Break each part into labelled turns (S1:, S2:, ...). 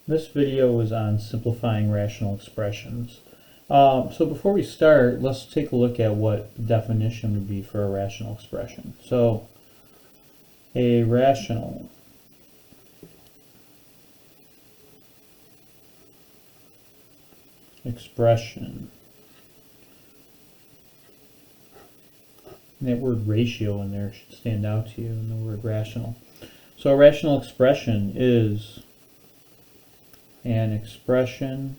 S1: This video is on simplifying rational expressions. So before we start, let's take a look at what the definition would be for a rational expression. So a rational expression, and that word ratio in there should stand out to you, and the word rational. So a rational expression is an expression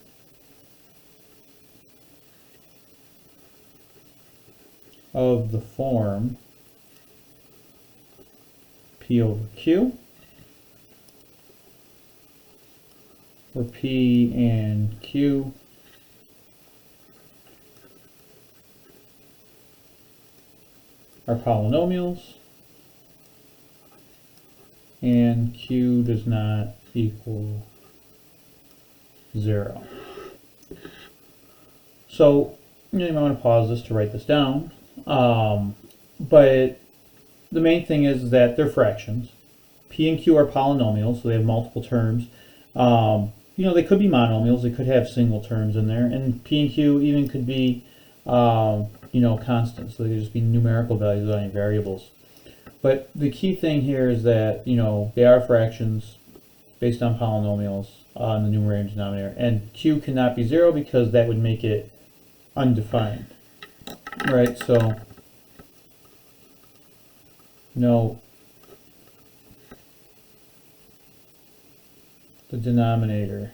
S1: of the form P over Q, where P and Q are polynomials and Q does not equal 0. So you might want to pause this to write this down, but the main thing is that they're fractions. P and Q are polynomials, so they have multiple terms. They could be monomials, they could have single terms in there, and P and Q even could be constants, so they could just be numerical values without any variables. But the key thing here is that they are fractions based on polynomials on the numerator and denominator, and Q cannot be 0 because that would make it undefined, right? So no, the denominator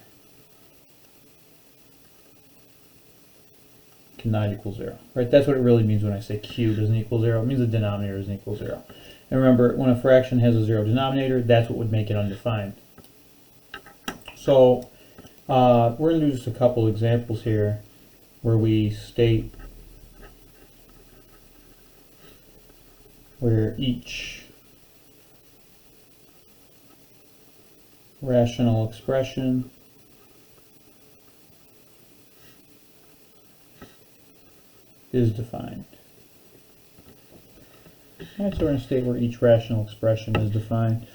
S1: cannot equal 0, right? That's what it really means when I say Q doesn't equal 0. It means the denominator doesn't equal 0. And remember, when a fraction has a 0 denominator, that's what would make it undefined. So we're going to do just a couple examples here where we state where each rational expression is defined. Alright, so we're going to state where each rational expression is defined.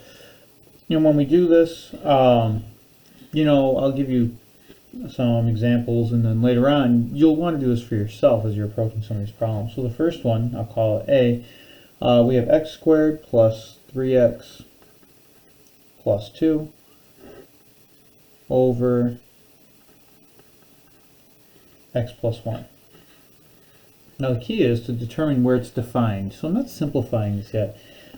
S1: When we do this, I'll give you some examples, and then later on you'll want to do this for yourself as you're approaching some of these problems. So the first one, I'll call it A. We have x squared plus 3x plus 2 over x plus 1. Now the key is to determine where it's defined. So I'm not simplifying this yet.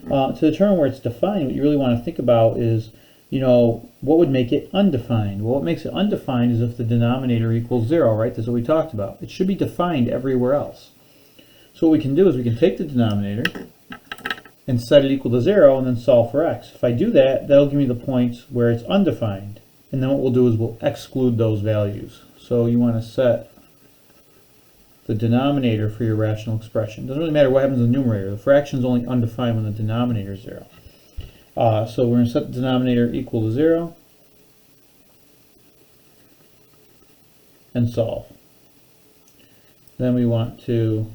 S1: To determine where it's defined, what you really want to think about is, what would make it undefined? Well, what makes it undefined is if the denominator equals 0, right? That's what we talked about. It should be defined everywhere else. So what we can do is we can take the denominator and set it equal to 0 and then solve for x. If I do that, that'll give me the points where it's undefined. And then what we'll do is we'll exclude those values. So you want to set the denominator for your rational expression. Doesn't really matter what happens in the numerator. The fraction is only undefined when the denominator is 0. So we're going to set the denominator equal to 0 and solve. Then we want to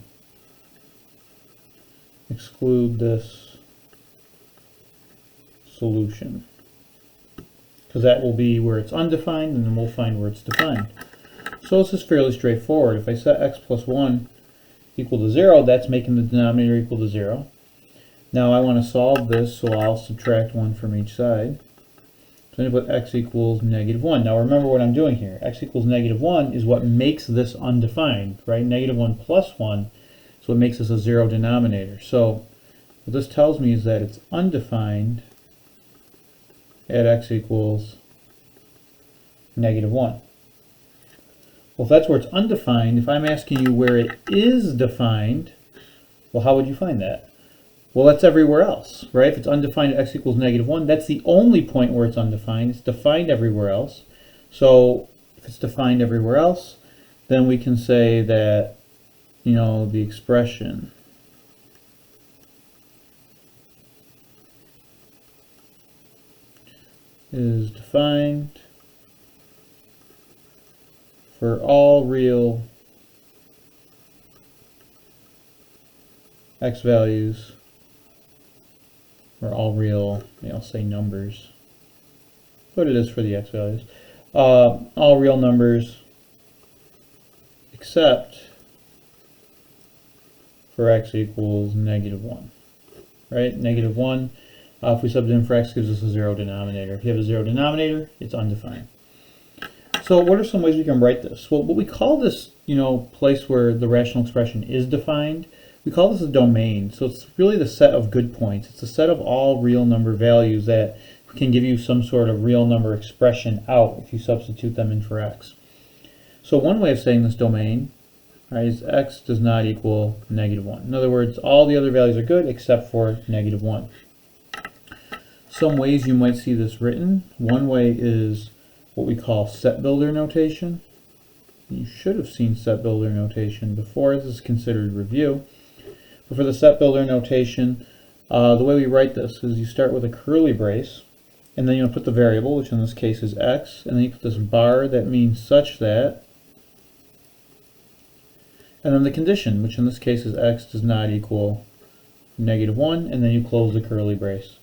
S1: exclude this solution, because that will be where it's undefined, and then we'll find where it's defined. So this is fairly straightforward. If I set x plus 1 equal to 0, that's making the denominator equal to 0. Now I want to solve this, so I'll subtract 1 from each side. So I'm going to put x equals negative 1. Now remember what I'm doing here. X equals negative 1 is what makes this undefined, right? Negative 1 plus 1 is what makes this a 0 denominator. So what this tells me is that it's undefined at x equals negative 1. Well, if that's where it's undefined, if I'm asking you where it is defined, well, how would you find that? Well, that's everywhere else, right? If it's undefined at x equals negative 1, that's the only point where it's undefined. It's defined everywhere else. So if it's defined everywhere else, then we can say that, the expression is defined for all real x values, or all real, I'll say numbers, but it is for the x values, all real numbers except for x equals -1, right? -1, if we sub it in for x, gives us a 0 denominator. If you have a 0 denominator, it's undefined. So what are some ways we can write this? Well, what we call this, place where the rational expression is defined, we call this a domain. So it's really the set of good points. It's a set of all real number values that can give you some sort of real number expression out if you substitute them in for x. So one way of saying this domain, right, is x does not equal -1. In other words, all the other values are good except for -1. Some ways you might see this written. One way is what we call set builder notation. You should have seen set builder notation before. This is considered review. But for the set builder notation, the way we write this is you start with a curly brace, and then you put the variable, which in this case is x, and then you put this bar that means such that, and then the condition, which in this case is x does not equal -1, and then you close the curly brace.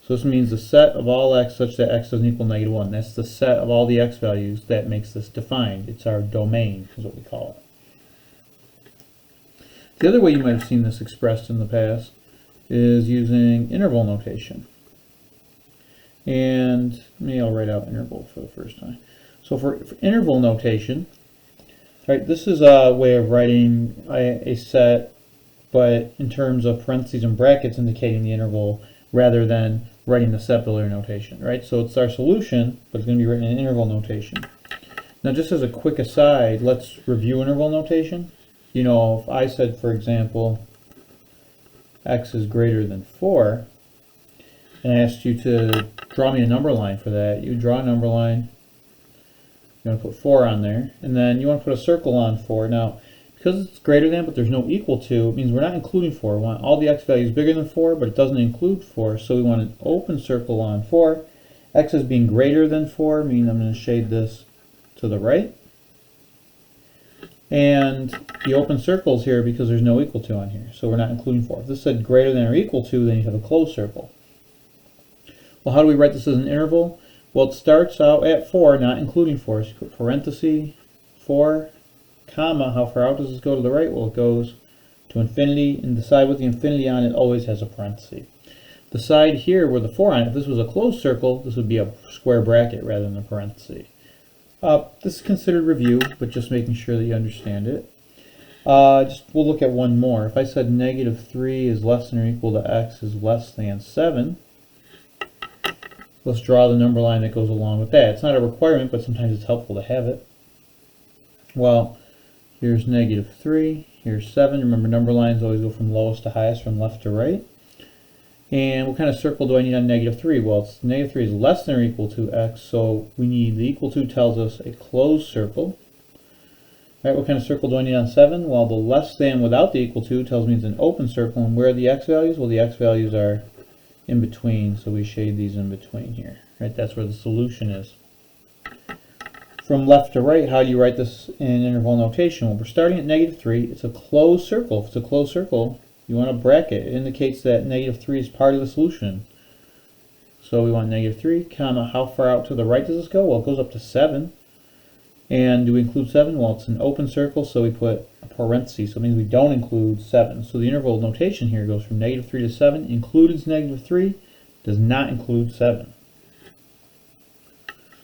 S1: So this means the set of all x such that x doesn't equal -1. That's the set of all the x values that makes this defined. It's our domain, is what we call it. The other way you might have seen this expressed in the past is using interval notation. And maybe I'll write out interval for the first time. So for interval notation, right, this is a way of writing a set, but in terms of parentheses and brackets indicating the interval rather than writing the set builder notation, right? So it's our solution, but it's going to be written in interval notation. Now, just as a quick aside, let's review interval notation. If I said, for example, x is greater than 4, and I asked you to draw me a number line for that, you draw a number line, you're going to put 4 on there, and then you want to put a circle on 4. Now, because it's greater than, but there's no equal to, it means we're not including 4. We want all the x values bigger than 4, but it doesn't include 4, so we want an open circle on 4. X is being greater than 4, meaning I'm going to shade this to the right. And the open circle's here because there's no equal to on here, so we're not including 4. If this said greater than or equal to, then you have a closed circle. Well, how do we write this as an interval? Well, it starts out at 4, not including 4. So you put parenthesis 4, comma, how far out does this go to the right? Well, it goes to infinity, and the side with the infinity on it always has a parenthesis. The side here where the 4 on it, if this was a closed circle, this would be a square bracket rather than a parenthesis. This is considered review, but just making sure that you understand it. We'll look at one more. If I said -3 is less than or equal to x is less than 7, let's draw the number line that goes along with that. It's not a requirement, but sometimes it's helpful to have it. Well, here's -3, here's 7. Remember, number lines always go from lowest to highest, from left to right. And what kind of circle do I need on -3? Well, it's -3 is less than or equal to x, so we need the equal to tells us a closed circle. All right, what kind of circle do I need on 7? Well, the less than without the equal to tells me it's an open circle. And where are the x values? Well, the x values are in between, so we shade these in between here. Right, that's where the solution is. From left to right, how do you write this in interval notation? Well, we're starting at -3. It's a closed circle. If it's a closed circle, you want a bracket. It indicates that -3 is part of the solution. So we want -3, comma, how far out to the right does this go? Well, it goes up to 7. And do we include 7? Well, it's an open circle, so we put a parenthesis. So it means we don't include 7. So the interval notation here goes from -3 to 7, includes -3, does not include 7.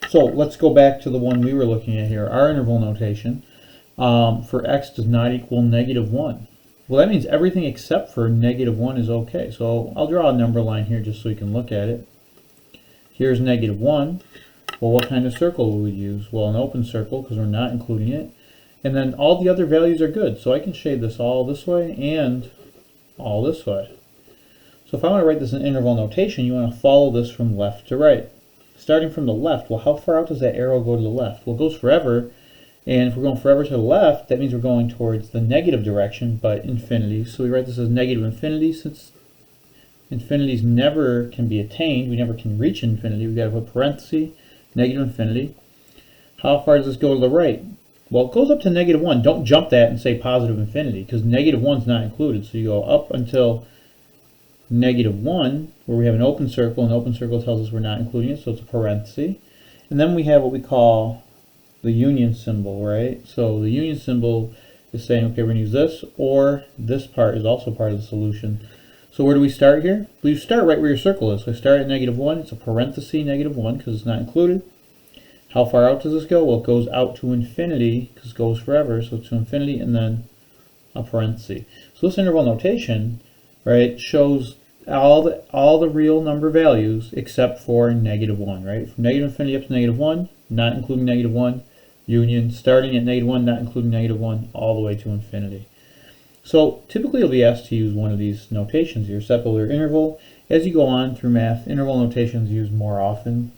S1: So let's go back to the one we were looking at here, our interval notation. For x does not equal -1. Well, that means everything except for -1 is okay. So I'll draw a number line here just so you can look at it. Here's -1. Well, what kind of circle will we use? Well, an open circle because we're not including it. And then all the other values are good. So I can shade this all this way and all this way. So if I want to write this in interval notation, you want to follow this from left to right. Starting from the left, well, how far out does that arrow go to the left? Well, it goes forever. And if we're going forever to the left, that means we're going towards the negative direction, but infinity. So we write this as -infinity. Since infinities never can be attained, we never can reach infinity, we've got to put parenthesis, -infinity. How far does this go to the right? Well, it goes up to -1. Don't jump that and say positive infinity, because -1 is not included. So you go up until -1, where we have an open circle. An open circle tells us we're not including it, so it's a parenthesis. And then we have what we call the union symbol, right? So the union symbol is saying, okay, we're going to use this, or this part is also part of the solution. So where do we start here? Well, you start right where your circle is. So I start at -1. It's a parenthesis -1 because it's not included. How far out does this go? Well, it goes out to infinity because it goes forever. So to infinity and then a parenthesis. So this interval notation, right, shows all the real number values except for -1, right? From negative infinity up to -1, not including -1. Union, starting at -1, not including -1, all the way to infinity. So typically you'll be asked to use one of these notations, your sepal or interval. As you go on through math, interval notations used more often.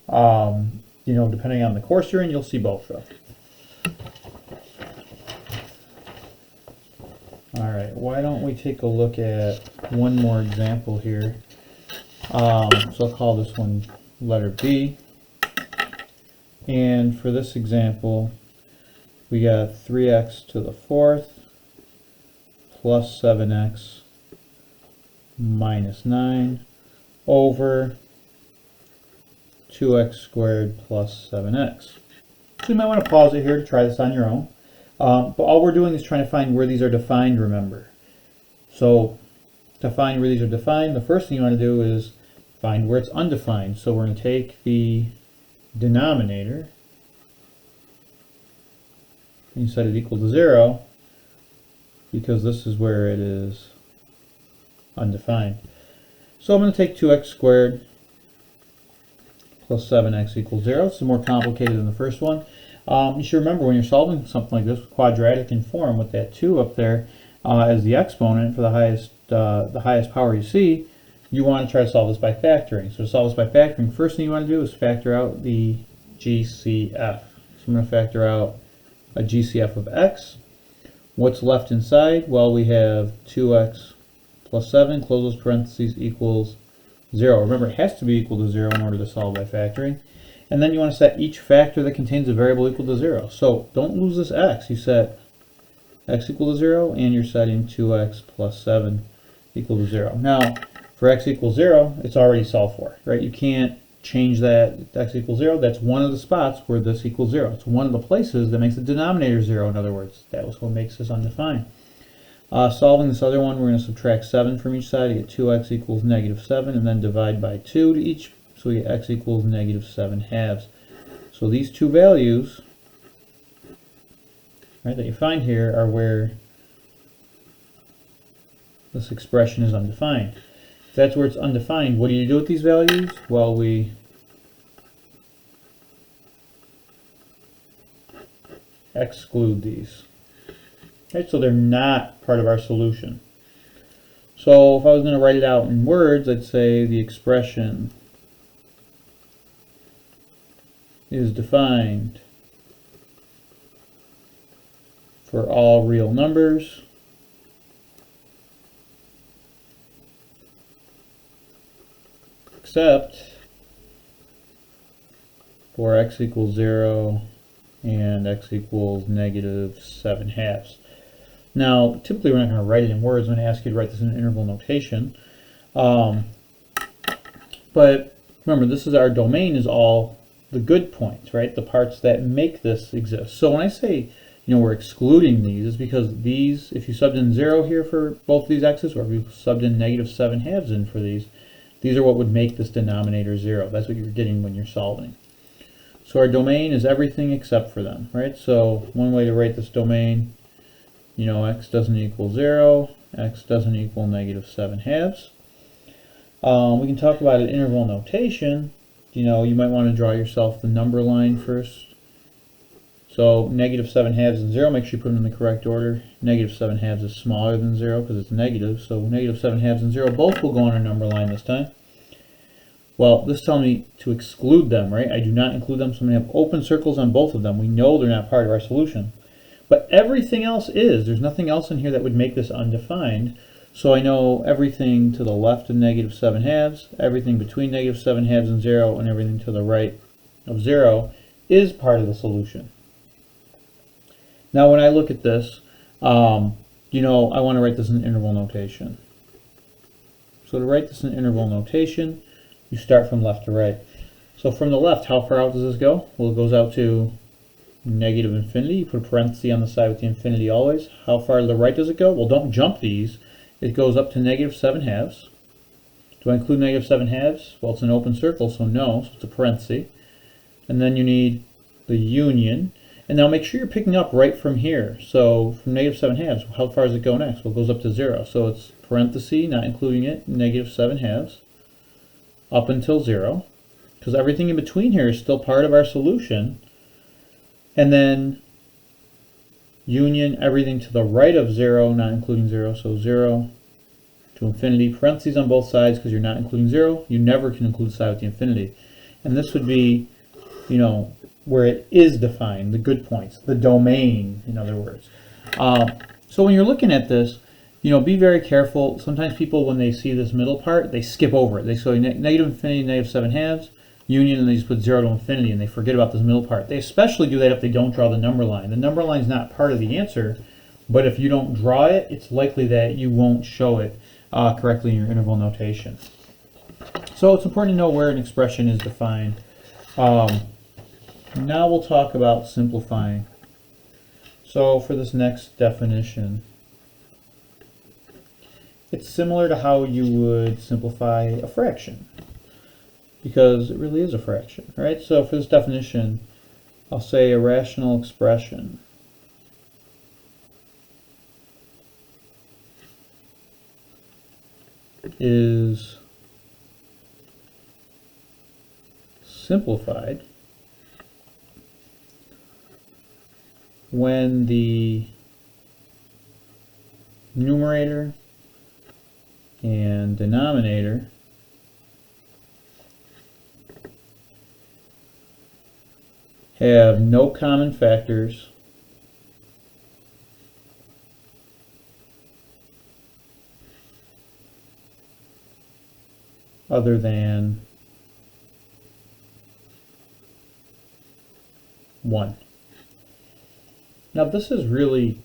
S1: You know, depending on the course you're in, you'll see both though. Alright, why don't we take a look at one more example here. So I'll call this one letter B. And for this example, we got 3x to the 4th plus 7x minus 9 over 2x squared plus 7x. So you might want to pause it here to try this on your own. But all we're doing is trying to find where these are defined, remember. So to find where these are defined, the first thing you want to do is find where it's undefined. So we're going to take the denominator and you set it equal to 0 because this is where it is undefined. So I'm going to take 2x squared plus 7x equals 0. This is more complicated than the first one. You should remember when you're solving something like this, quadratic in form with that 2 up there as the exponent for the highest power you see, you want to try to solve this by factoring. So to solve this by factoring, first thing you want to do is factor out the GCF. So I'm going to factor out a GCF of x. What's left inside? Well, we have 2x plus 7, close those parentheses, equals 0. Remember, it has to be equal to 0 in order to solve by factoring. And then you want to set each factor that contains a variable equal to 0. So don't lose this x. You set x equal to 0, and you're setting 2x plus 7 equal to 0. Now, for x equals 0, it's already solved for, right? You can't change that x equals 0. That's one of the spots where this equals 0. It's one of the places that makes the denominator 0, in other words. That was what makes this undefined. Solving this other one, we're going to subtract 7 from each side to get 2x equals -7, and then divide by 2 to each. So we get x equals -7 halves. So these two values, right, that you find here are where this expression is undefined. If that's where it's undefined, what do you do with these values? Well, we exclude these. Right, so they're not part of our solution. So if I was going to write it out in words, I'd say the expression is defined for all real numbers except for x equals 0 and x equals -7 halves. Now, typically we're not going to write it in words. I'm going to ask you to write this in interval notation. But remember, this is our domain is all the good points, right? The parts that make this exist. So when I say, you know, we're excluding these, is because these, if you subbed in 0 here for both of these x's, or if you subbed in -7 halves in for these are what would make this denominator 0. That's what you're getting when you're solving. So our domain is everything except for them, right? So one way to write this domain, you know, x doesn't equal 0, x doesn't equal -7 halves. We can talk about an interval notation. You know, you might want to draw yourself the number line first. So -7 halves and 0, make sure you put them in the correct order. -7 halves is smaller than 0 because it's negative, so -7 halves and 0 both will go on our number line this time. Well, this tells me to exclude them, right? I do not include them, so I'm going to have open circles on both of them. We know they're not part of our solution. But everything else is. There's nothing else in here that would make this undefined. So I know everything to the left of -7 halves, everything between -7 halves and 0, and everything to the right of 0 is part of the solution. Now when I look at this, you know, I want to write this in interval notation. So to write this in interval notation, you start from left to right. So from the left, how far out does this go? Well, it goes out to negative infinity. You put a parenthesis on the side with the infinity always. How far to the right does it go? Well, don't jump these. It goes up to negative 7/2. Do I include negative 7/2? Well, it's an open circle, so no, so it's a parenthesis. And then you need the union. And now make sure you're picking up right from here. So from negative 7/2, how far does it go next? Well, it goes up to 0. So it's parenthesis, not including it, negative 7/2, up until 0. Because everything in between here is still part of our solution. And then union everything to the right of 0, not including 0. So 0 to infinity, parentheses on both sides because you're not including 0. You never can include the side with the infinity. And this would be, you know, where it is defined, the good points, the domain, in other words. So when you're looking at this, you know, be very careful. Sometimes people, when they see this middle part, they skip over it. They say negative infinity, negative 7/2, union, and they just put 0 to infinity, and they forget about this middle part. They especially do that if they don't draw the number line. The number line is not part of the answer, but if you don't draw it, it's likely that you won't show it correctly in your interval notation. So it's important to know where an expression is defined. Now we'll talk about simplifying. So for this next definition, it's similar to how you would simplify a fraction, because it really is a fraction, right? So for this definition, I'll say a rational expression is simplified when the numerator and denominator have no common factors other than 1. Now this is really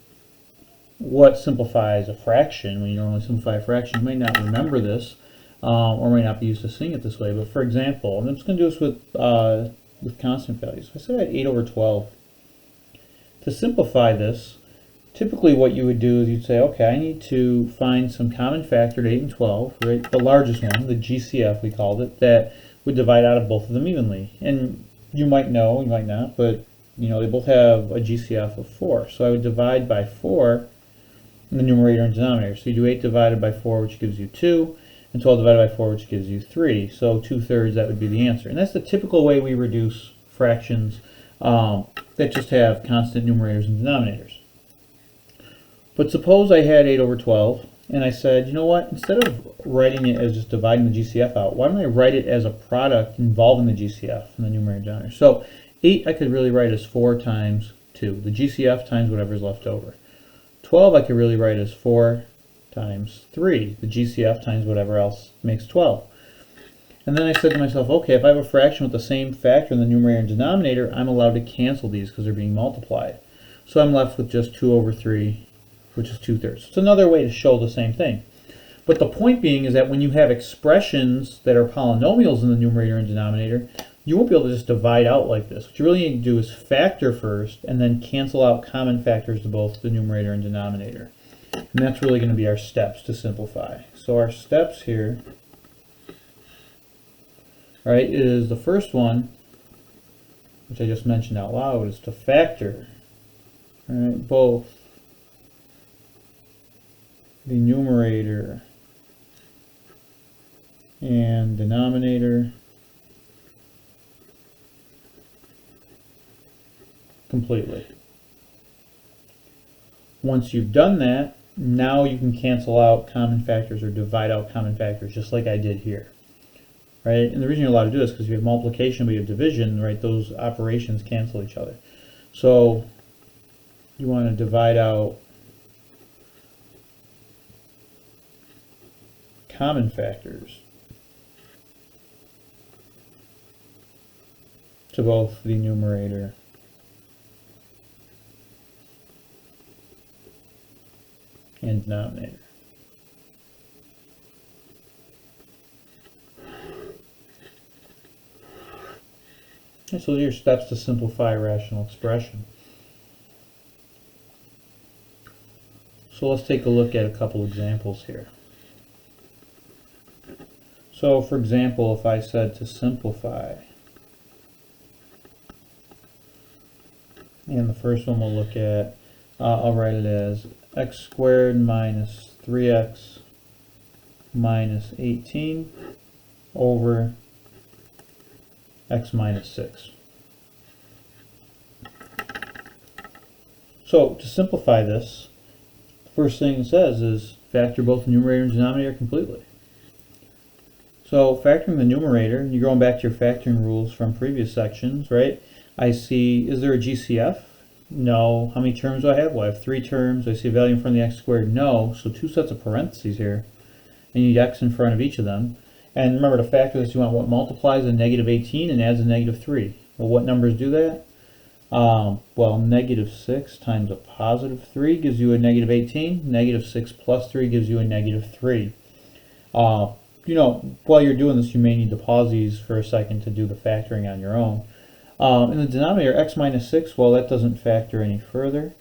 S1: what simplifies a fraction. When you normally simplify a fraction, you may not remember this or may not be used to seeing it this way, but for example, I'm just going to do this with constant values. I said I had 8 over 12. To simplify this, typically what you would do is you'd say, okay, I need to find some common factor to 8 and 12, right? The largest one, the GCF we called it, that would divide out of both of them evenly. And you might know, you might not, but you know, they both have a GCF of 4. So I would divide by 4 in the numerator and denominator. So you do 8 divided by 4, which gives you 2, and 12 divided by 4, which gives you 3. So 2/3, that would be the answer. And that's the typical way we reduce fractions that just have constant numerators and denominators. But suppose I had 8 over 12, and I said, you know what, instead of writing it as just dividing the GCF out, why don't I write it as a product involving the GCF and the numerator and denominator? So 8 I could really write as 4 times 2, the GCF times whatever's left over. 12 I could really write as 4 times 3, the GCF times whatever else makes 12. And then I said to myself, okay, if I have a fraction with the same factor in the numerator and denominator, I'm allowed to cancel these because they're being multiplied. So I'm left with just 2 over 3, which is 2/3. It's another way to show the same thing. But the point being is that when you have expressions that are polynomials in the numerator and denominator, you won't be able to just divide out like this. What you really need to do is factor first and then cancel out common factors to both the numerator and denominator. And that's really going to be our steps to simplify. So our steps here, right, is the first one, which I just mentioned out loud, is to factor, right, both the numerator and denominator completely. Once you've done that, now you can cancel out common factors or divide out common factors just like I did here. Right? And the reason you're allowed to do this is because you have multiplication but you have division, right? Those operations cancel each other. So you want to divide out common factors to both the numerator and denominator. So those are your steps to simplify a rational expression. So let's take a look at a couple examples here. So for example, if I said to simplify, and the first one we'll look at, I'll write it as x squared minus 3x minus 18 over x minus 6. So to simplify this, the first thing it says is factor both the numerator and denominator completely. So factoring the numerator, you're going back to your factoring rules from previous sections, right? I see, is there a GCF? No. How many terms do I have? Well, I have 3 terms. I see a value in front of the x squared? No. So 2 sets of parentheses here. And you need x in front of each of them. And remember, to factor this, you want what multiplies a negative 18 and adds a negative 3. Well, what numbers do that? Well, negative 6 times a positive 3 gives you a negative 18. Negative 6 plus 3 gives you a negative 3. You know, while you're doing this, you may need to pause these for a second to do the factoring on your own. In the denominator, x minus 6, well, that doesn't factor any further.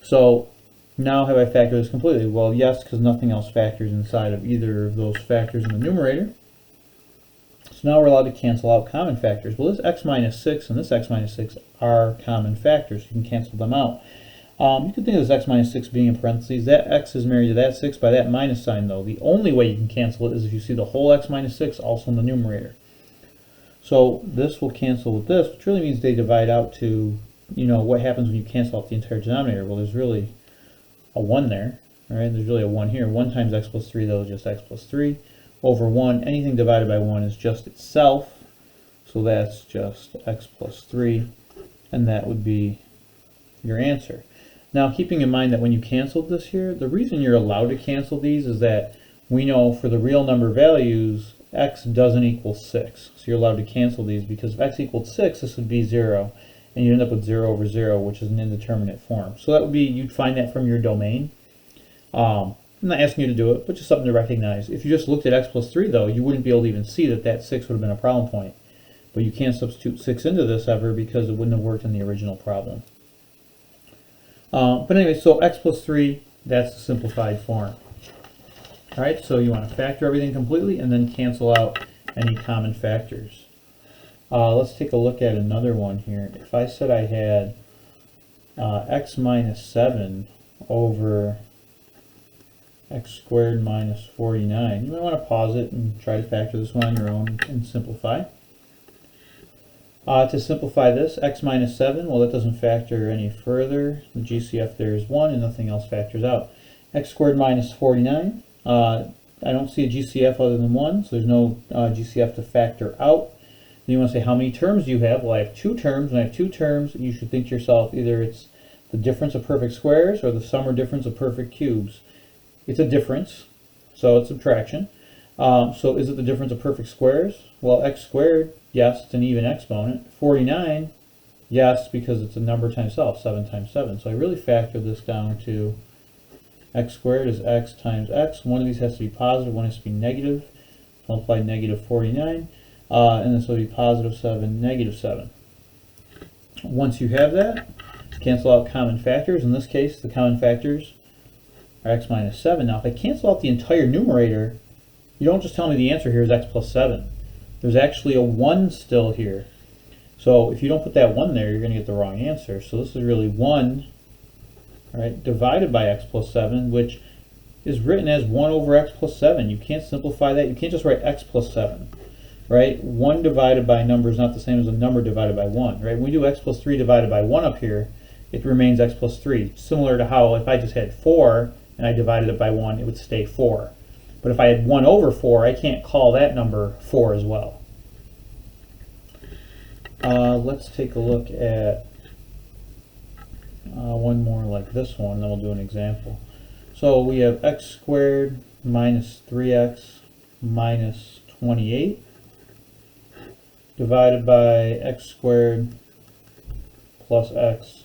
S1: So now have I factored this completely? Well, yes, because nothing else factors inside of either of those factors in the numerator. So now we're allowed to cancel out common factors. Well, this x minus 6 and this x minus 6 are common factors. You can cancel them out. You can think of this x minus 6 being in parentheses. That x is married to that 6 by that minus sign, though. The only way you can cancel it is if you see the whole x minus 6 also in the numerator. So this will cancel with this, which really means they divide out to, you know, what happens when you cancel out the entire denominator. Well, there's really a 1 there. All right, there's really a 1 here. 1 times x plus 3, though, is just x plus 3. Over 1, anything divided by 1 is just itself. So that's just x plus 3. And that would be your answer. Now, keeping in mind that when you canceled this here, the reason you're allowed to cancel these is that we know for the real number values, x doesn't equal 6. So you're allowed to cancel these because if x equaled 6, this would be 0. And you'd end up with 0 over 0, which is an indeterminate form. So that would be, you'd find that from your domain. I'm not asking you to do it, but just something to recognize. If you just looked at x plus 3, though, you wouldn't be able to even see that that 6 would have been a problem point. But you can't substitute 6 into this ever because it wouldn't have worked in the original problem. But anyway, so x plus 3, that's the simplified form. All right, so you want to factor everything completely and then cancel out any common factors. Let's take a look at another one here. If I said I had x minus 7 over x squared minus 49, you might want to pause it and try to factor this one on your own and simplify. To simplify this, x minus 7, well, that doesn't factor any further. The GCF there is 1 and nothing else factors out. X squared minus 49, I don't see a GCF other than 1, so there's no GCF to factor out. Then you want to say, how many terms do you have? Well, I have 2 terms. When I have 2 terms, you should think to yourself, either it's the difference of perfect squares or the sum or difference of perfect cubes. It's a difference, so it's subtraction. So is it the difference of perfect squares? Well, x squared, yes, it's an even exponent. 49, yes, because it's a number times itself, 7 times 7. So I really factor this down to x squared is x times x. One of these has to be positive, one has to be negative. Multiply negative 49, and this will be positive 7, negative 7. Once you have that, cancel out common factors. In this case, the common factors are x minus 7. Now, if I cancel out the entire numerator, you don't just tell me the answer here is x plus 7. There's actually a 1 still here. So if you don't put that 1 there, you're going to get the wrong answer. So this is really 1, all right, divided by x plus 7, which is written as 1 over x plus 7. You can't simplify that. You can't just write x plus 7, right? 1 divided by a number is not the same as a number divided by 1, right? When we do x plus 3 divided by 1 up here, it remains x plus 3. Similar to how if I just had 4 and I divided it by 1, it would stay 4. But if I had 1 over 4, I can't call that number 4 as well. Let's take a look at one more like this one, then we'll do an example. So we have x squared minus 3x minus 28 divided by x squared plus x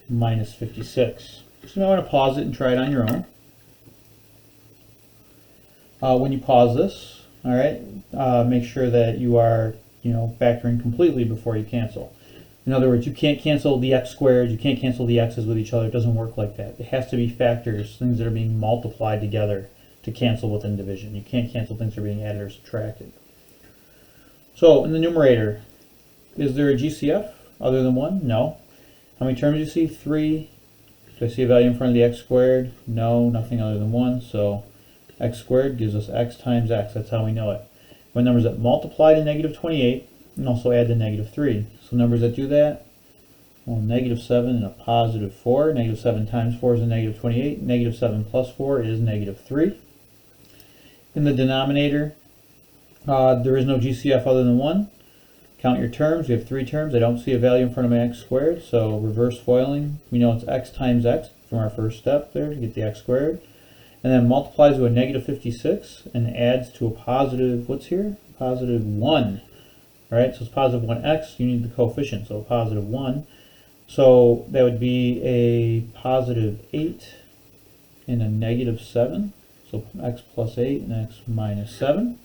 S1: minus 56. So you might want to pause it and try it on your own. When you pause this, all right, make sure that you are factor in completely before you cancel. In other words, you can't cancel the x squared, you can't cancel the x's with each other. It doesn't work like that. It has to be factors, things that are being multiplied together to cancel within division. You can't cancel things that are being added or subtracted. So in the numerator, is there a GCF other than 1? No. How many terms do you see? 3. Do I see a value in front of the x squared? No, nothing other than 1. So x squared gives us x times x. That's how we know it. When numbers that multiply to negative 28 and also add to negative 3. So numbers that do that, well, negative 7 and a positive 4. Negative 7 times 4 is a negative 28. Negative 7 plus 4 is negative 3. In the denominator, there is no GCF other than 1. Count your terms. We have 3 terms. I don't see a value in front of my x squared, so reverse foiling. We know it's x times x from our first step there to get the x squared. And then multiplies to a negative 56 and adds to a positive, what's here? Positive 1. Right? So it's positive 1x. You need the coefficient, so positive 1. So that would be a positive 8 and a negative 7. So x plus 8 and x minus 7.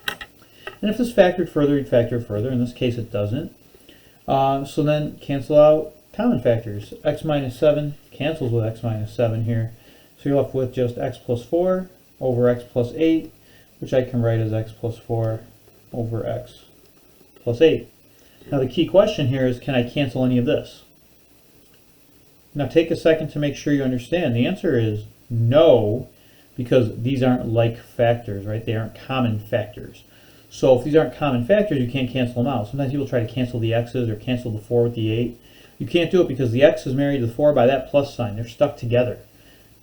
S1: And if this factored further, you'd factor it further. In this case, it doesn't. So then cancel out common factors. X minus 7 cancels with x minus 7 here. So you're left with just x plus 4 over x plus 8, which I can write as x plus 4 over x plus 8. Now the key question here is, can I cancel any of this? Now take a second to make sure you understand. The answer is no, because these aren't like factors, right? They aren't common factors. So if these aren't common factors, you can't cancel them out. Sometimes people try to cancel the x's or cancel the 4 with the 8. You can't do it because the x is married to the 4 by that plus sign. They're stuck together,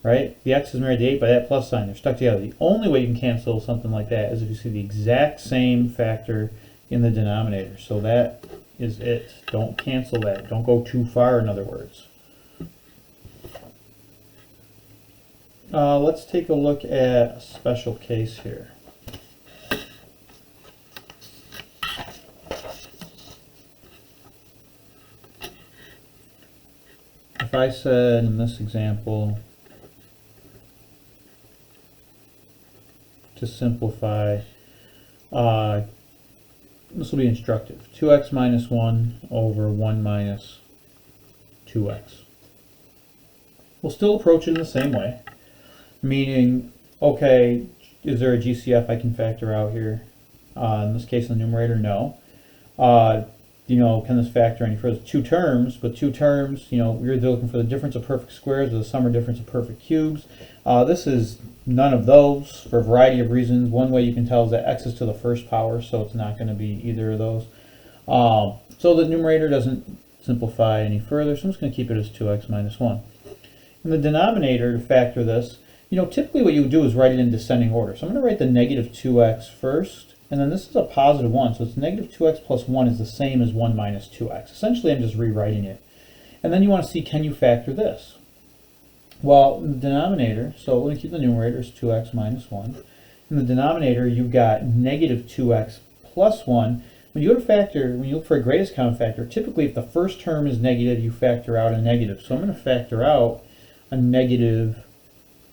S1: right? The x is married to the 8 by that plus sign. They're stuck together. The only way you can cancel something like that is if you see the exact same factor in the denominator. So that is it. Don't cancel that. Don't go too far, in other words. Let's take a look at a special case here. If I said in this example, to simplify, this will be instructive. 2x minus 1 over 1 minus 2x. We'll still approach it in the same way, meaning, okay, is there a GCF I can factor out here? In this case, in the numerator, no. Can this factor any further? 2 terms, but 2 terms, you're looking for the difference of perfect squares or the sum or difference of perfect cubes. This is none of those for a variety of reasons. One way you can tell is that x is to the first power, so it's not going to be either of those. So the numerator doesn't simplify any further, so I'm just going to keep it as 2x minus 1. In the denominator, to factor this, typically what you would do is write it in descending order. So I'm going to write the negative 2x first. And then this is a positive 1, so it's negative 2x plus 1 is the same as 1 minus 2x. Essentially, I'm just rewriting it. And then you want to see, can you factor this? Well, in the denominator, so let me keep the numerator as 2x minus 1. In the denominator, you've got negative 2x plus 1. When you go to factor, when you look for a greatest common factor, typically if the first term is negative, you factor out a negative. So I'm going to factor out a negative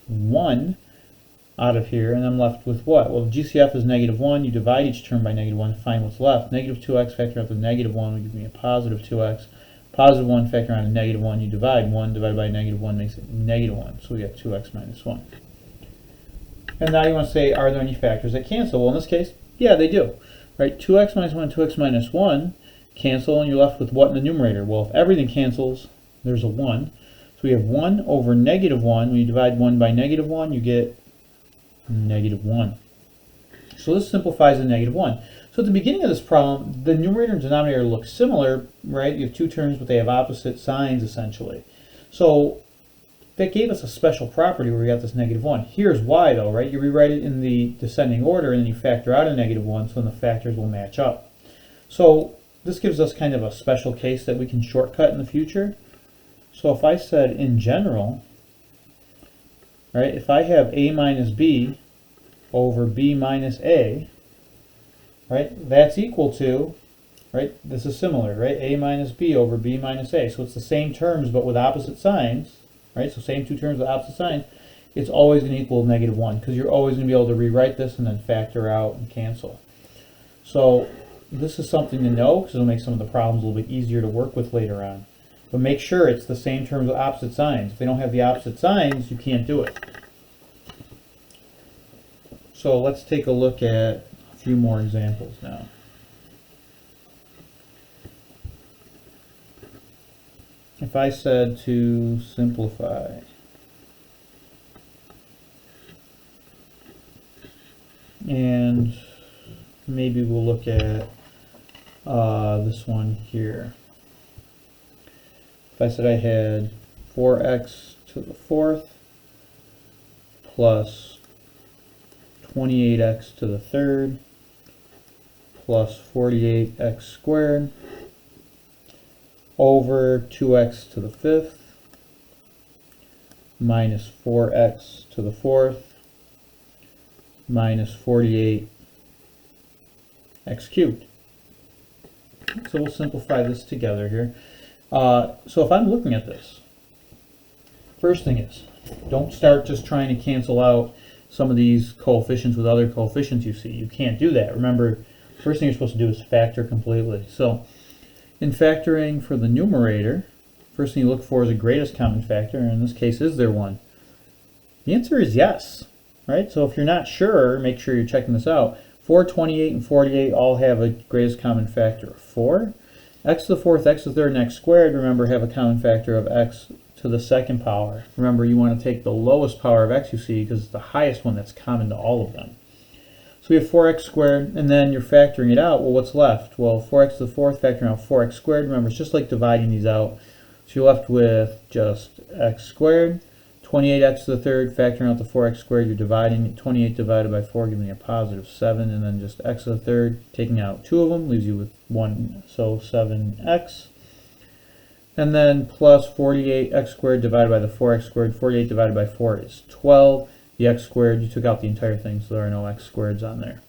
S1: 1 out of here, and I'm left with what? Well, GCF is negative 1. You divide each term by negative 1 to find what's left. Negative 2x factor out the negative 1 will give me a positive 2x. Positive 1 factor out a negative 1. You divide 1 divided by negative 1 makes it negative 1. So we got 2x minus 1. And now you want to say, are there any factors that cancel? Well, in this case, yeah, they do. Right? 2x minus 1, 2x minus 1 cancel, and you're left with what in the numerator? Well, if everything cancels, there's a 1. So we have 1 over negative 1. When you divide 1 by negative 1, you get negative 1. So this simplifies the negative 1. So at the beginning of this problem, the numerator and denominator look similar, right? You have 2 terms, but they have opposite signs, essentially. So that gave us a special property where we got this negative 1. Here's why, though, right? You rewrite it in the descending order, and then you factor out a negative 1, so then the factors will match up. So this gives us kind of a special case that we can shortcut in the future. So if I said in general, right, if I have a minus b over b minus a, right, that's equal to, right, this is similar, right, a minus b over b minus a. So it's the same terms but with opposite signs, right, so same 2 terms with opposite signs. It's always going to equal negative 1 because you're always going to be able to rewrite this and then factor out and cancel. So This is something to know because it'll make some of the problems a little bit easier to work with later on. But make sure it's the same terms with opposite signs. If they don't have the opposite signs, you can't do it. So let's take a look at a few more examples now. If I said to simplify, and maybe we'll look at this one here. If I said I had 4x to the fourth plus 28x to the third plus 48x squared over 2x to the fifth minus 4x to the fourth minus 48x cubed. So we'll simplify this together here. So if I'm looking at this, first thing is, don't start just trying to cancel out some of these coefficients with other coefficients you see. You can't do that. Remember, first thing you're supposed to do is factor completely. So in factoring for the numerator, first thing you look for is the greatest common factor, and in this case, is there one? The answer is yes, right? So if you're not sure, make sure you're checking this out. 4, 28, and 48 all have a greatest common factor of 4. X to the fourth, x to the third, and x squared, remember, have a common factor of x to the second power. Remember, you want to take the lowest power of x you see because it's the highest one that's common to all of them. So we have 4x squared, and then you're factoring it out. Well, what's left? Well, 4x to the fourth, factoring out 4x squared. Remember, it's just like dividing these out. So you're left with just x squared. 28x to the third, factoring out the 4x squared, you're dividing 28 divided by 4, giving you a positive 7, and then just x to the third, taking out 2 of them, leaves you with 1, so 7x. And then plus 48x squared divided by the 4x squared, 48 divided by 4 is 12. The x squared, you took out the entire thing, so there are no x squareds on there.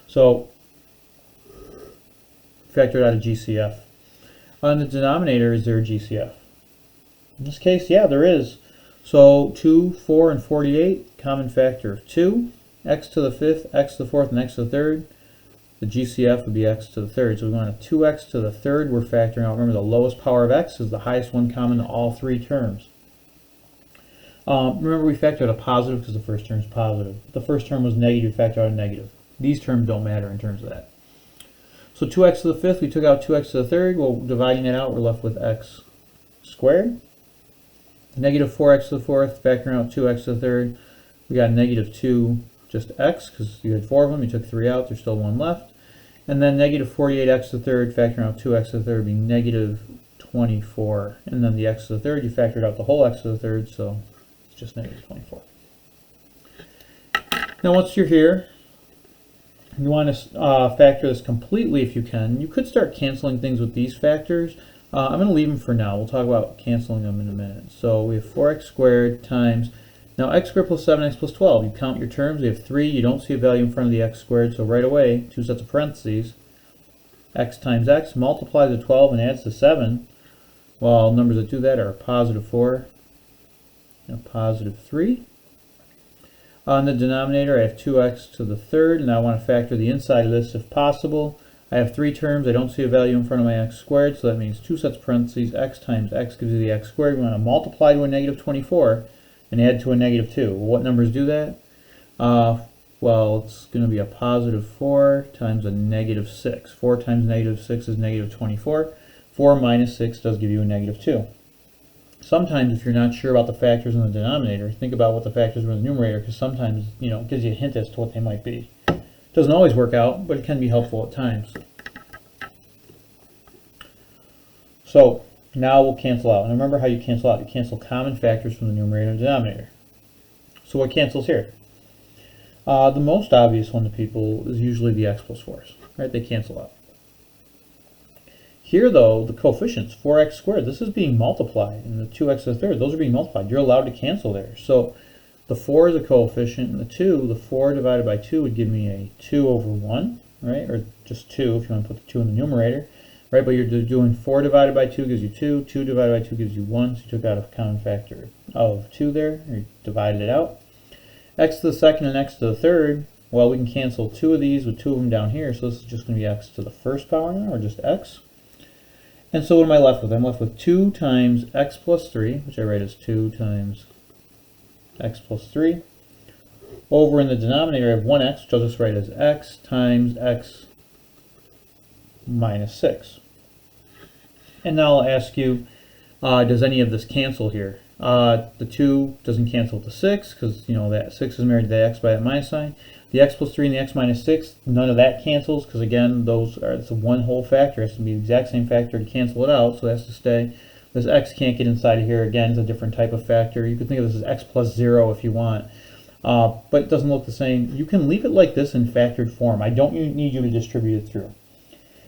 S1: So, factor it out of GCF. On the denominator, is there a GCF? In this case, yeah, there is. So 2, 4, and 48, common factor of 2. X to the fifth, x to the fourth, and x to the third. The GCF would be x to the third. So we want a 2x to the third we're factoring out. Remember, the lowest power of x is the highest one common to all three terms. Remember, we factored out a positive because the first term is positive. The first term was negative, factor out a negative. These terms don't matter in terms of that. So 2x to the fifth, we took out 2x to the third. Well, dividing it out, we're left with x squared. Negative 4x to the fourth, factoring out 2x to the third. We got negative 2, just x, because you had 4 of them. You took 3 out, there's still 1 left. And then negative 48x to the third, factoring out 2x to the third would be negative 24. And then the x to the third, you factored out the whole x to the third, so it's just negative 24. Now once you're here, you want to factor this completely if you can. You could start canceling things with these factors. I'm going to leave them for now. We'll talk about canceling them in a minute. So we have 4x squared times, now x squared plus 7x plus 12. You count your terms. We have 3. You don't see a value in front of the x squared, so right away, 2 sets of parentheses. X times x multiplies to 12 and adds to 7. Well, numbers that do that are positive 4 and positive 3. On the denominator, I have 2x to the third, and I want to factor the inside of this if possible. I have 3 terms. I don't see a value in front of my x squared, so that means 2 sets of parentheses. X times x gives you the x squared. We want to multiply to a negative 24 and add to a negative 2. Well, what numbers do that? Well, it's going to be a positive 4 times a negative 6. 4 times negative 6 is negative 24. 4 minus 6 does give you a negative 2. Sometimes if you're not sure about the factors in the denominator, think about what the factors are in the numerator, because sometimes, it gives you a hint as to what they might be. Doesn't always work out, but it can be helpful at times. So now we'll cancel out. And remember how you cancel out. You cancel common factors from the numerator and denominator. So what cancels here? The most obvious one to people is usually the x plus 4s. Right? They cancel out. Here, though, the coefficients, 4x squared, this is being multiplied, and the 2x to the third, those are being multiplied. You're allowed to cancel there. So the 4 is a coefficient, and the 4 divided by 2 would give me a 2 over 1, right? Or just 2 if you want to put the 2 in the numerator, right? But you're doing 4 divided by 2 gives you 2, 2 divided by 2 gives you 1, so you took out a common factor of 2 there, or you divided it out. X to the second and x to the third, Well, we can cancel 2 of these with 2 of them down here, so this is just going to be x to the first power now, or just x. And so what am I left with? I'm left with 2 times x plus 3, which I write as 2 times x plus 3. Over in the denominator, I have 1x, which I'll just write as x times x minus 6. And now I'll ask you, does any of this cancel here? The 2 doesn't cancel to 6, because you know that 6 is married to the x by that minus sign. The x plus 3 and the x minus 6, none of that cancels, because again, it's a one whole factor. It has to be the exact same factor to cancel it out, so it has to stay. This x can't get inside of here. Again, it's a different type of factor. You could think of this as x plus 0 if you want. But it doesn't look the same. You can leave it like this in factored form. I don't need you to distribute it through.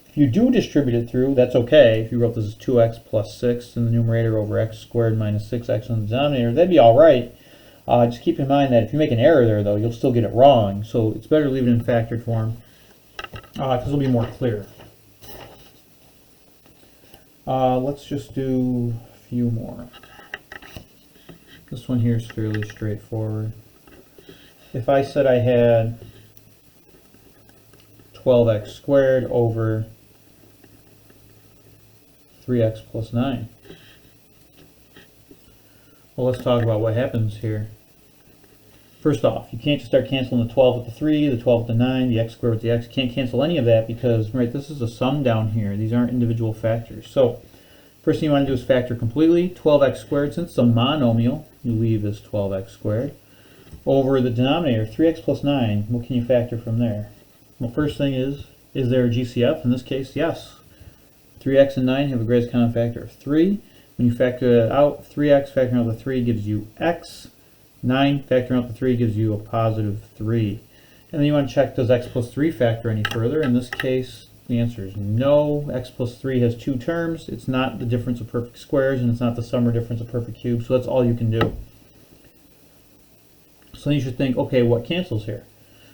S1: If you do distribute it through, that's okay. If you wrote this as 2x plus 6 in the numerator over x squared minus 6x in the denominator, that'd be all right. Just keep in mind that if you make an error there, though, you'll still get it wrong. So it's better to leave it in factored form because it'll be more clear. Let's just do a few more. This one here is fairly straightforward. If I said I had 12x squared over 3x plus 9. Well, let's talk about what happens here. First off, you can't just start canceling the 12 with the 3, the 12 with the 9, the x squared with the x. You can't cancel any of that because, right, this is a sum down here. These aren't individual factors. So, first thing you want to do is factor completely. 12x squared, since it's a monomial, you leave this 12x squared. Over the denominator, 3x plus 9, what can you factor from there? Well, first thing is there a GCF? In this case, yes. 3x and 9 have a greatest common factor of 3. When you factor that out, 3x factoring out the 3 gives you x. 9 factoring out the 3 gives you a positive 3. And then you want to check, does x plus 3 factor any further? In this case, the answer is no. X plus 3 has 2 terms. It's not the difference of perfect squares, and it's not the sum or difference of perfect cubes, so that's all you can do. So then you should think, okay, what cancels here?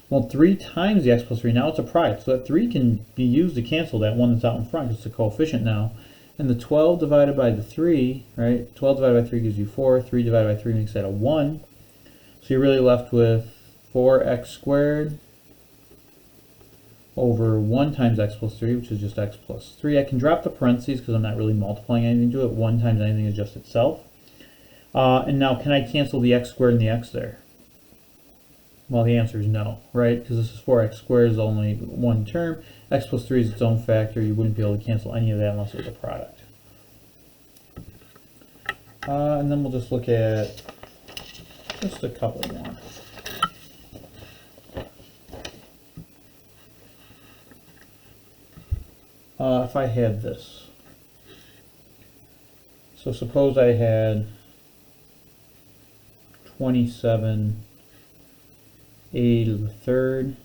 S1: Well, 3 times the x plus 3, now it's a product, so that 3 can be used to cancel that one that's out in front, because it's a coefficient now. And the 12 divided by the 3, right, 12 divided by 3 gives you 4, 3 divided by 3 makes that a 1. So you're really left with 4x squared over 1 times x plus 3, which is just x plus 3. I can drop the parentheses because I'm not really multiplying anything to it. 1 times anything is just itself. And now, can I cancel the x squared and the x there? Well, the answer is no, right? Because this is 4x squared is only one term. X plus 3 is its own factor. You wouldn't be able to cancel any of that unless it was a product. And then we'll just look at just a couple more. If I had this. So suppose I had 27 a to the third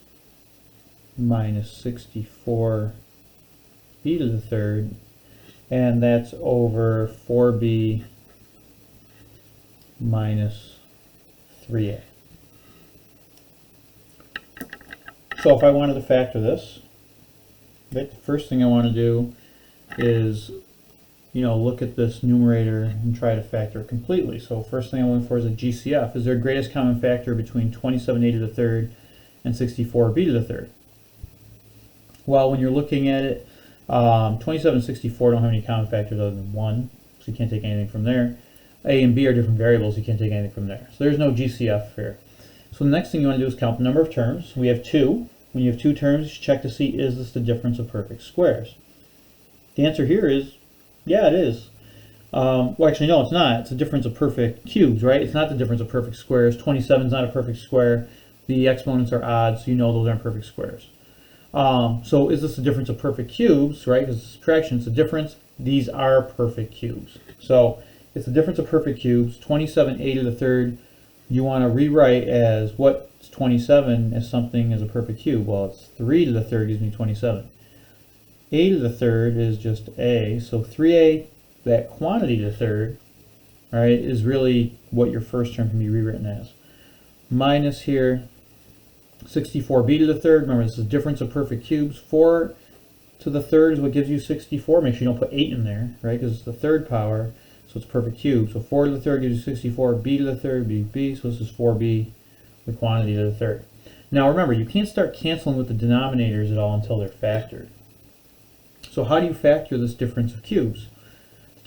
S1: minus 64 b to the third, and that's over 4b minus 3a. So if I wanted to factor this, right, the first thing I want to do is, look at this numerator and try to factor it completely. So first thing I'm looking for is a GCF. Is there a greatest common factor between 27a to the third and 64b to the third? Well, when you're looking at it, 27 and 64 don't have any common factors other than 1, so you can't take anything from there. A and b are different variables, you can't take anything from there. So there's no GCF here. So the next thing you want to do is count the number of terms. We have 2. When you have 2 terms, you should check to see, is this the difference of perfect squares? The answer here is, yeah, it is. Well, actually, no, it's not. It's the difference of perfect cubes, right? It's not the difference of perfect squares. 27 is not a perfect square. The exponents are odd, so you know those aren't perfect squares. So is this the difference of perfect cubes, right? Because it's subtraction, it's a difference. These are perfect cubes. So it's the difference of perfect cubes. 27a to the third, you want to rewrite as what's 27 as something as a perfect cube? Well, it's 3 to the third gives me 27. A to the third is just a, so 3a, that quantity to the third, right, is really what your first term can be rewritten as. Minus here, 64b to the third, remember this is the difference of perfect cubes. 4 to the third is what gives you 64. Make sure you don't put 8 in there, right, because it's the third power, so it's perfect cube. So 4 to the third gives you 64, b to the third, b, so this is 4b, the quantity to the third. Now remember, you can't start canceling with the denominators at all until they're factored. So how do you factor this difference of cubes?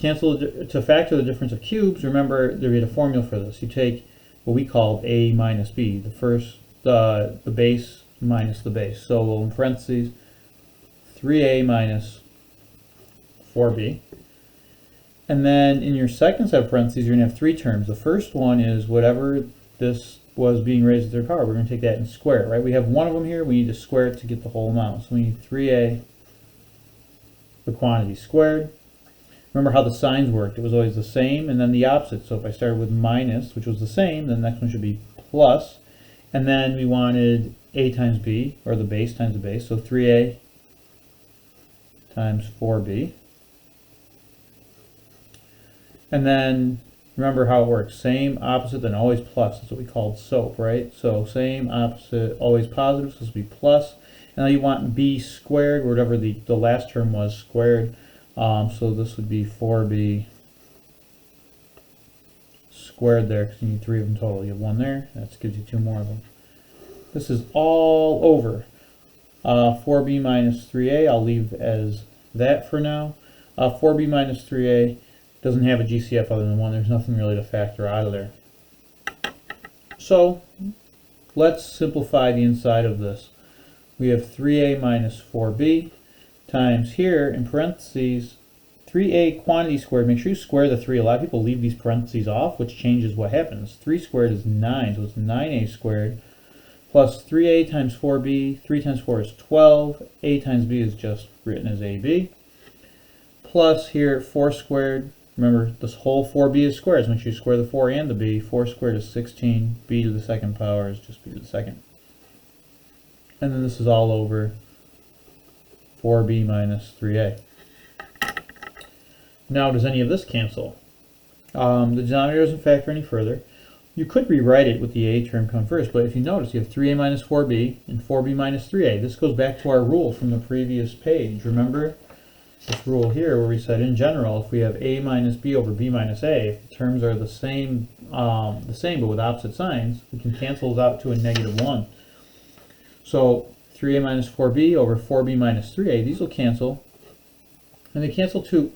S1: To factor the difference of cubes, remember there is a formula for this. You take what we call a minus b, the base minus the base. So in parentheses, 3a minus 4b. And then in your second set of parentheses, you're going to have three terms. The first one is whatever this was being raised to the third power. We're going to take that and square it, right? We have one of them here. We need to square it to get the whole amount. So we need 3a, the quantity squared. Remember how the signs worked. It was always the same and then the opposite. So if I started with minus, which was the same, then the next one should be plus. And then we wanted a times b, or the base times the base. So 3a times 4b. And then remember how it works. Same, opposite, then always plus. That's what we called SOAP, right? So same, opposite, always positive. So this will be plus. And now you want b squared, or whatever the last term was, squared. So this would be 4b squared there, because you need three of them total. You have one there. That gives you two more of them. This is all over. 4b minus 3a, I'll leave as that for now. 4b minus 3a doesn't have a GCF other than 1. There's nothing really to factor out of there. So let's simplify the inside of this. We have 3a minus 4b times here in parentheses 3a quantity squared. Make sure you square the 3. A lot of people leave these parentheses off, which changes what happens. 3 squared is 9, so it's 9a squared plus 3a times 4b. 3 times 4 is 12. A times b is just written as ab. Plus here 4 squared. Remember, this whole 4b is squared, so make sure you square the 4 and the b. 4 squared is 16. B to the second power is just b to the second. And then this is all over 4b minus 3a. Now, does any of this cancel? The denominator doesn't factor any further. You could rewrite it with the a term come first, but if you notice, you have 3a minus 4b and 4b minus 3a. This goes back to our rule from the previous page. Remember this rule here where we said in general, if we have a minus b over b minus a, if the terms are the same but with opposite signs, we can cancel those out to a -1. So 3a minus 4b over 4b minus 3a, these will cancel, and they cancel to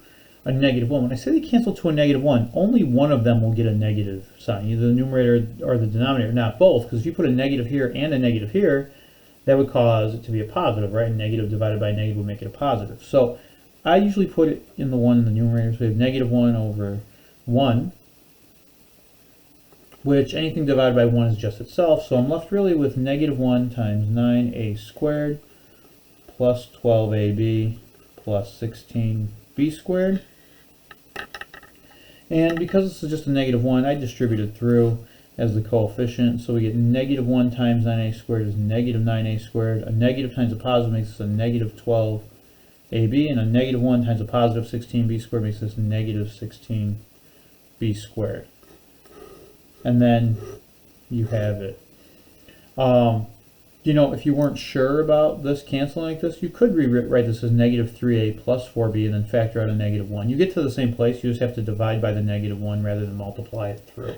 S1: a -1. When I say they cancel to a -1, only one of them will get a negative sign, either the numerator or the denominator, not both, because if you put a negative here and a negative here, that would cause it to be a positive, right? A negative divided by a negative would make it a positive. So I usually put it in the 1 in the numerator, so we have -1 over 1, which anything divided by 1 is just itself, so I'm left really with -1 times 9a squared plus 12ab plus 16b squared. And because this is just a -1, I distribute it through as the coefficient, so we get -1 times 9a squared is -9a squared. A negative times a positive makes this a -12ab, and a -1 times a positive 16b squared makes this -16b squared. And then you have it. You know, if you weren't sure about this canceling like this, you could rewrite this as -3a plus 4b and then factor out a -1. You get to the same place, you just have to divide by the -1 rather than multiply it through.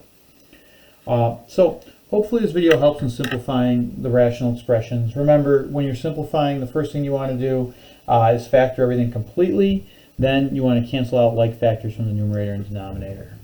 S1: So hopefully this video helps in simplifying the rational expressions. Remember, when you're simplifying, the first thing you want to do is factor everything completely. Then you want to cancel out like factors from the numerator and denominator.